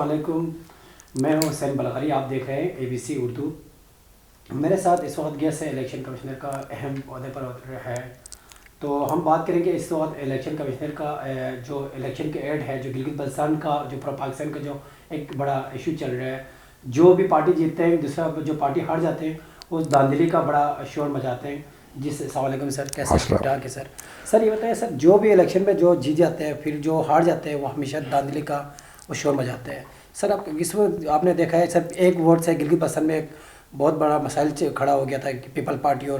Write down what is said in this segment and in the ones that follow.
علیکم، میں ہوں حسین بلغاری، آپ دیکھ رہے ہیں ABC اردو۔ میرے ساتھ اس وقت گیسٹ ہے الیکشن کمشنر کا اہم عہدے پر ہے، تو ہم بات کریں گے اس وقت الیکشن کمشنر کا جو الیکشن کے ایڈ ہے، جو گلگت بلتستان کا جو پاکستان کا جو ایک بڑا ایشو چل رہا ہے، جو بھی پارٹی جیتتے ہیں دوسرا جو پارٹی ہار جاتے ہیں اس دھاندلی کا بڑا شور مچاتے ہیں۔ السلام علیکم سر، کیسے ہیں؟ ٹھیک ٹھاک ہے سر۔ سر یہ بتائیں سر، جو بھی الیکشن میں جو جیت جاتے ہیں پھر جو ہار جاتے ہیں وہ ہمیشہ دھاندلی کا وہ شور مچاتے ہیں۔ سر آپ اس وقت آپ نے دیکھا ہے سر، ایک ووٹ سے گلگت بلتستان میں ایک بہت بڑا مسائل کھڑا ہو گیا تھا پیپل پارٹی اور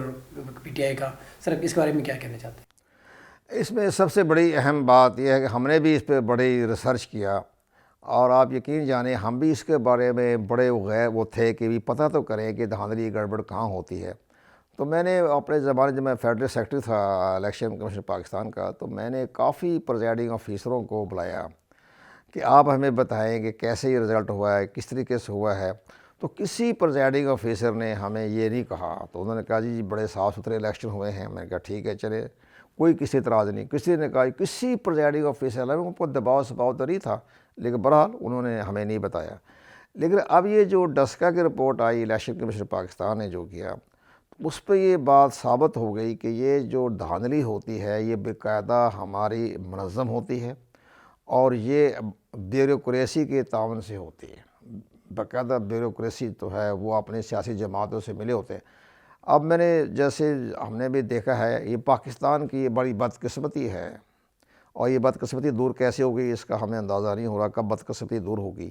PTI کا۔ سر آپ اس کے بارے میں کیا کہنا چاہتے ہیں؟ اس میں سب سے بڑی اہم بات یہ ہے کہ ہم نے بھی اس پہ بڑی ریسرچ کیا، اور آپ یقین جانیں ہم بھی اس کے بارے میں بڑے وہ تھے کہ بھی پتہ تو کریں کہ دھاندلی گڑبڑ کہاں ہوتی ہے۔ تو میں نے اپنے زمانے جب میں فیڈرل سیکرٹری تھا الیکشن کمیشن پاکستان کا، تو میں نے کافی پریزائڈنگ آفیسروں کو بلایا کہ آپ ہمیں بتائیں کہ کیسے یہ رزلٹ ہوا ہے، کس طریقے سے ہوا ہے۔ تو کسی پریزائڈنگ آفیسر نے ہمیں یہ نہیں کہا، تو انہوں نے کہا جی بڑے صاف ستھرے الیکشن ہوئے ہیں۔ میں نے کہا ٹھیک ہے چلے، کوئی کسی اعتراض نہیں۔ کسی نے کہا کسی پریزائڈنگ آفیسر ان کو دباؤ تو نہیں تھا، لیکن بہرحال انہوں نے ہمیں نہیں بتایا۔ لیکن اب یہ جو ڈسکا کی report I election commission Pakistan نے جو کیا، اس پہ یہ بات ثابت ہو گئی کہ یہ جو دھاندلی ہوتی ہے یہ باقاعدہ ہماری منظم ہوتی ہے، اور یہ بیوروکریسی کے تعاون سے ہوتی ہے۔ باقاعدہ بیوروکریسی تو ہے، وہ اپنی سیاسی جماعتوں سے ملے ہوتے ہیں۔ اب میں نے جیسے ہم نے بھی دیکھا ہے، یہ پاکستان کی بڑی بدقسمتی ہے، اور یہ بدقسمتی دور کیسے ہوگی اس کا ہمیں اندازہ نہیں ہو رہا کب بدقسمتی دور ہوگی۔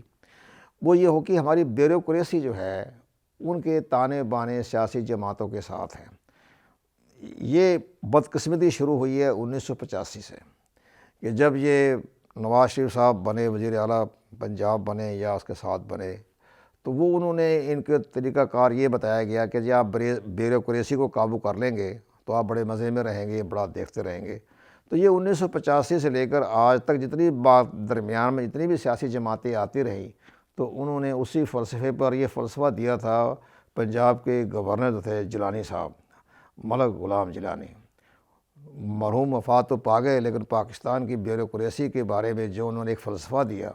وہ یہ ہو کہ ہماری بیوروکریسی جو ہے ان کے تانے بانے سیاسی جماعتوں کے ساتھ ہیں۔ یہ بدقسمتی شروع ہوئی ہے 1985 سے، کہ جب یہ نواز شریف صاحب بنے وزیر اعلیٰ پنجاب بنے یا اس کے ساتھ بنے، تو وہ انہوں نے ان کے طریقہ کار یہ بتایا گیا کہ جی آپ بیوروکریسی کو قابو کر لیں گے تو آپ بڑے مزے میں رہیں گے، بڑا دیکھتے رہیں گے۔ تو یہ 1985 سے لے کر آج تک جتنی بات درمیان میں جتنی بھی سیاسی جماعتیں آتی رہیں، تو انہوں نے اسی فلسفے پر یہ فلسفہ دیا تھا۔ پنجاب کے گورنر جو تھے جیلانی صاحب، ملک غلام جیلانی، مرحوم وفات تو پا گئے، لیکن پاکستان کی بیوروکریسی کے بارے میں جو انہوں نے ایک فلسفہ دیا،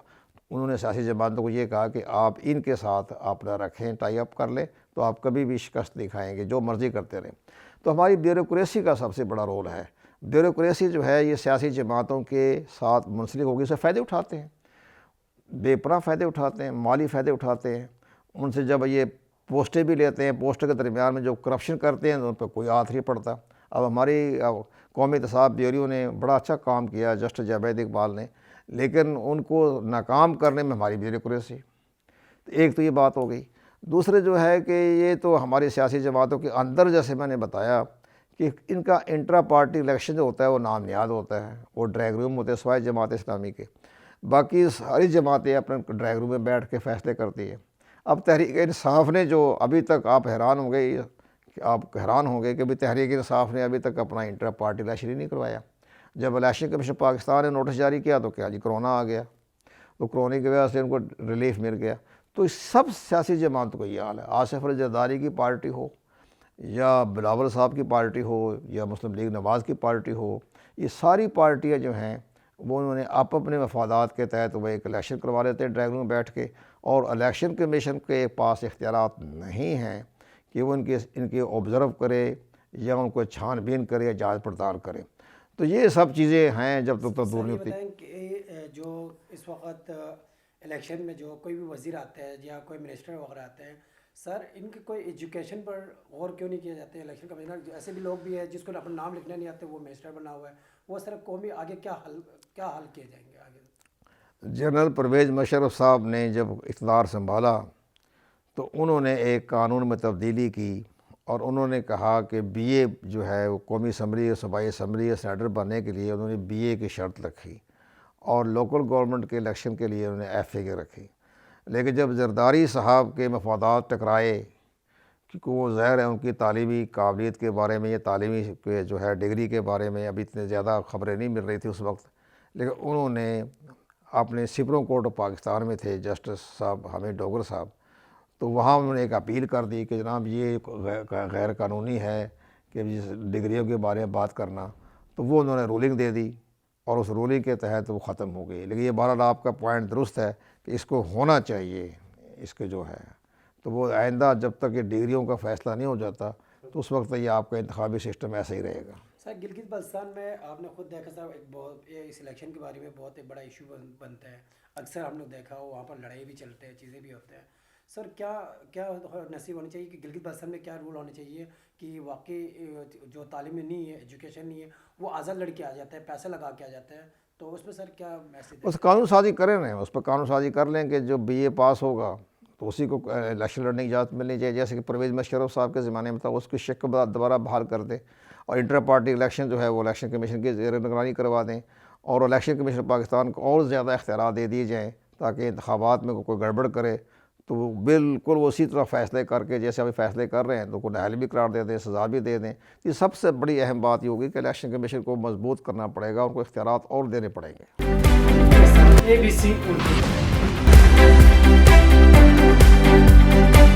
انہوں نے سیاسی جماعتوں کو یہ کہا کہ آپ ان کے ساتھ آپ نہ رکھیں، ٹائی اپ کر لیں تو آپ کبھی بھی شکست نہیں کھائیں گے، جو مرضی کرتے رہیں۔ تو ہماری بیوروکریسی کا سب سے بڑا رول ہے۔ بیوروکریسی جو ہے یہ سیاسی جماعتوں کے ساتھ منسلک ہوگی، سے فائدے اٹھاتے ہیں، بے پناہ فائدے اٹھاتے ہیں، مالی فائدے اٹھاتے ہیں۔ ان سے جب یہ پوسٹیں بھی لیتے ہیں، پوسٹ کے درمیان میں جو کرپشن کرتے ہیں ان پہ کوئی ہاتھ نہیں پڑتا۔ اب ہماری قومی احتساب بیوریو نے بڑا اچھا کام کیا، جسٹس جاوید اقبال نے، لیکن ان کو ناکام کرنے میں ہماری بیوروکریسی۔ ایک تو یہ بات ہو گئی۔ دوسرے جو ہے کہ یہ تو ہماری سیاسی جماعتوں کے اندر، جیسے میں نے بتایا کہ ان کا انٹرا پارٹی الیکشن جو ہوتا ہے وہ نام نیاد ہوتا ہے، وہ ڈرائنگ روم ہوتے ہیں سوائے جماعت اسلامی کے، باقی ساری جماعتیں اپنے ڈرائنگ روم میں بیٹھ کے فیصلے کرتی ہیں۔ اب تحریک انصاف نے جو ابھی تک آپ حیران ہوں گے کہ ابھی تحریک انصاف نے ابھی تک اپنا انٹرا پارٹی الیکشن ہی نہیں کروایا۔ جب الیکشن کمیشن پاکستان نے نوٹس جاری کیا تو کیا جی کرونا آ گیا، تو کرونے کی وجہ سے ان کو ریلیف مل گیا۔ تو اس سب سیاسی جماعتوں کا یہ حال ہے، آصف علی زرداری کی پارٹی ہو یا بلاول صاحب کی پارٹی ہو یا مسلم لیگ نواز کی پارٹی ہو، یہ ساری پارٹیاں جو ہیں وہ انہوں نے اپنے مفادات کے تحت وہ ایک الیکشن کروا لیتے ہیں ڈرائنگ روم میں بیٹھ کے، اور الیکشن کمیشن کے پاس اختیارات نہیں ہیں کہ وہ ان کے آبزرو کرے یا ان کو چھان بین کرے یا جانچ پڑتال کرے۔ تو یہ سب چیزیں ہیں جب تک تو دور نہیں ہوتی۔ بتائیں کہ جو اس وقت الیکشن میں جو کوئی بھی وزیر آتا ہے یا کوئی منسٹر وغیرہ آتے ہیں، سر ان کی کوئی ایجوکیشن پر غور کیوں نہیں کیا جاتے؟ الیکشن کمیشنر ایسے بھی لوگ بھی ہیں جس کو اپنا نام لکھنا نہیں آتے، وہ منسٹر بنا ہوا ہے، وہ سر قومی آگے کیا حل کیے جائیں گے آگے؟ جنرل پرویز مشرف صاحب نے جب اقتدار سنبھالا تو انہوں نے ایک قانون میں تبدیلی کی، اور انہوں نے کہا کہ BA جو ہے وہ قومی اسمبلی اور صوبائی اسمبلی یا سینیٹر بننے کے لیے انہوں نے BA کی شرط رکھی، اور لوکل گورنمنٹ کے الیکشن کے لیے انہوں نے FA کی رکھی۔ لیکن جب زرداری صاحب کے مفادات ٹکرائے، کیونکہ وہ ظاہر ہے ان کی تعلیمی قابلیت کے بارے میں یا تعلیمی کے جو ہے ڈگری کے بارے میں ابھی اتنے زیادہ خبریں نہیں مل رہی تھی اس وقت، لیکن انہوں نے اپنے سپریم کورٹ آف پاکستان میں تھے جسٹس صاحب حامد ڈوگر صاحب، تو وہاں انہوں نے ایک اپیل کر دی کہ جناب یہ غیر قانونی ہے کہ ڈگریوں کے بارے میں بات کرنا، تو وہ انہوں نے رولنگ دے دی، اور اس رولنگ کے تحت وہ ختم ہو گئی۔ لیکن یہ بہرحال آپ کا پوائنٹ درست ہے کہ اس کو ہونا چاہیے، اس کے جو ہے تو وہ آئندہ جب تک یہ ڈگریوں کا فیصلہ نہیں ہو جاتا تو اس وقت یہ آپ کا انتخابی سسٹم ایسا ہی رہے گا۔ سر گلگت بلتستان میں آپ نے خود دیکھا سر ایک بہت اس الیکشن کے بارے میں بہت ایک بڑا ایشو بنتا ہے، اکثر ہم نے دیکھا وہاں پر لڑائی بھی چلتے ہیں، چیزیں بھی ہوتے ہیں۔ سر کیا نصیب ہونا چاہیے کہ گلگت بلتستان میں کیا رول ہونے چاہیے کہ واقعی جو تعلیم نہیں ہے، ایجوکیشن نہیں ہے، وہ آزاد لڑکے آ جاتے ہیں، پیسے لگا کے آ جاتے ہیں، تو اس میں سر کیا میسج؟ اس قانون سازی کریں نا، اس پہ قانون سازی کر لیں کہ جو بی اے پاس ہوگا تو اسی کو الیکشن لڑنے کی اجازت ملنی چاہیے، جیسے کہ پرویز مشرف صاحب کے زمانے میں تھا، اس کی شک دوبارہ بحال کر دیں، اور انٹر پارٹی الیکشن جو ہے وہ الیکشن کمیشن کی زیر نگرانی کروا دیں، اور الیکشن کمیشن پاکستان کو اور زیادہ اختیارات دے دیے جائیں تاکہ انتخابات میں کوئی گڑبڑ کرے تو وہ بالکل اسی طرح فیصلے کر کے جیسے ابھی فیصلے کر رہے ہیں تو کو نااہل بھی قرار دے دیں، سزا بھی دے دیں۔ یہ سب سے بڑی اہم بات یہ ہوگی کہ الیکشن کمیشن کو مضبوط کرنا پڑے گا، ان کو اختیارات اور دینے پڑیں گے۔ ABC اردو